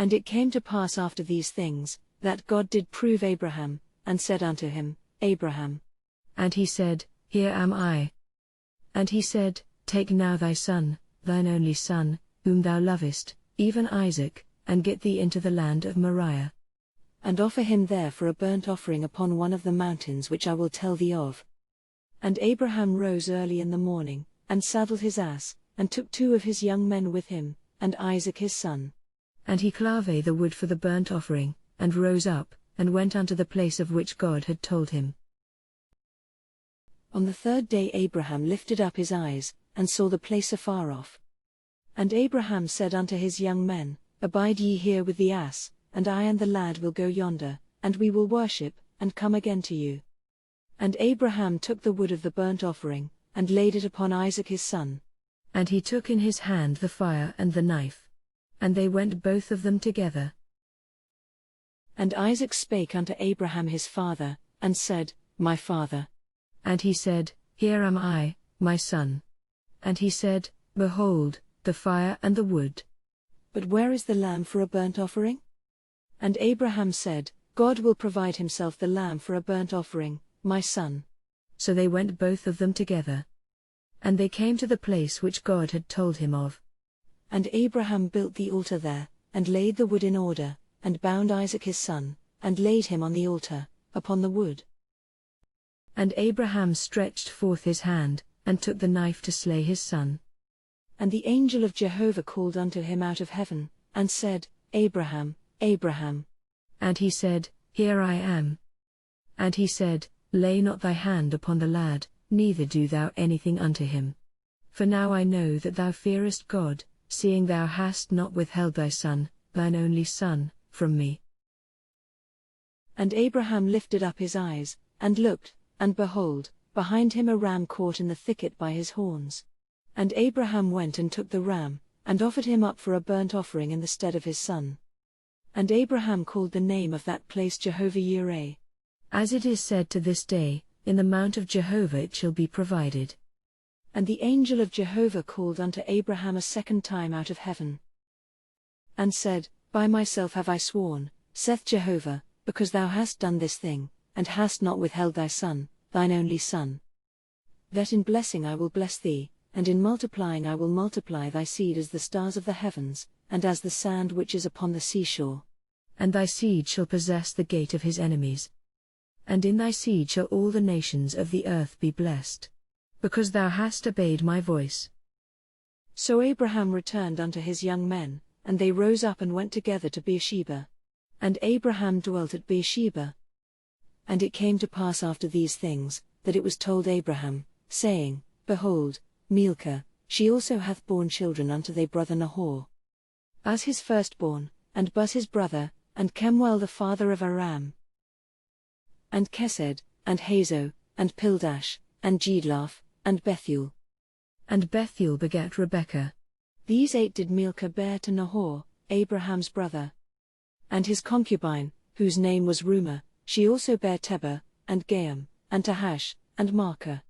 And it came to pass after these things, that God did prove Abraham, and said unto him, Abraham. And he said, Here am I. And he said, Take now thy son, thine only son, whom thou lovest, even Isaac, and get thee into the land of Moriah. And offer him there for a burnt offering upon one of the mountains which I will tell thee of. And Abraham rose early in the morning, and saddled his ass, and took 2 of his young men with him, and Isaac his son. And he clave the wood for the burnt offering, and rose up, and went unto the place of which God had told him. On the 3rd day Abraham lifted up his eyes, and saw the place afar off. And Abraham said unto his young men, Abide ye here with the ass, and I and the lad will go yonder, and we will worship, and come again to you. And Abraham took the wood of the burnt offering, and laid it upon Isaac his son. And he took in his hand the fire and the knife. And they went both of them together. And Isaac spake unto Abraham his father, and said, My father. And he said, Here am I, my son. And he said, Behold, the fire and the wood. But where is the lamb for a burnt offering? And Abraham said, God will provide himself the lamb for a burnt offering, my son. So they went both of them together. And they came to the place which God had told him of. And Abraham built the altar there, and laid the wood in order, and bound Isaac his son, and laid him on the altar, upon the wood. And Abraham stretched forth his hand, and took the knife to slay his son. And the angel of Jehovah called unto him out of heaven, and said, Abraham, Abraham. And he said, Here I am. And he said, Lay not thy hand upon the lad, neither do thou anything unto him. For now I know that thou fearest God, seeing thou hast not withheld thy son, thine only son, from me. And Abraham lifted up his eyes, and looked, and behold, behind him a ram caught in the thicket by his horns. And Abraham went and took the ram, and offered him up for a burnt offering in the stead of his son. And Abraham called the name of that place Jehovah-Yireh. As it is said to this day, In the mount of Jehovah it shall be provided. And the angel of Jehovah called unto Abraham a 2nd time out of heaven, and said, By myself have I sworn, saith Jehovah, because thou hast done this thing, and hast not withheld thy son, thine only son, that in blessing I will bless thee, and in multiplying I will multiply thy seed as the stars of the heavens, and as the sand which is upon the seashore. And thy seed shall possess the gate of his enemies. And in thy seed shall all the nations of the earth be blessed, because thou hast obeyed my voice. So Abraham returned unto his young men, and they rose up and went together to Beersheba. And Abraham dwelt at Beersheba. And it came to pass after these things, that it was told Abraham, saying, Behold, Milcah, she also hath borne children unto thy brother Nahor, as his firstborn, and Buz his brother, and Kemuel the father of Aram, and Kesed, and Hazo, and Pildash, and Jedlaph, and Bethuel. And Bethuel begat Rebekah. These 8 did Milcah bear to Nahor, Abraham's brother. And his concubine, whose name was Reumah, she also bare Tebah, and Gaham, and Tahash, and Maacah.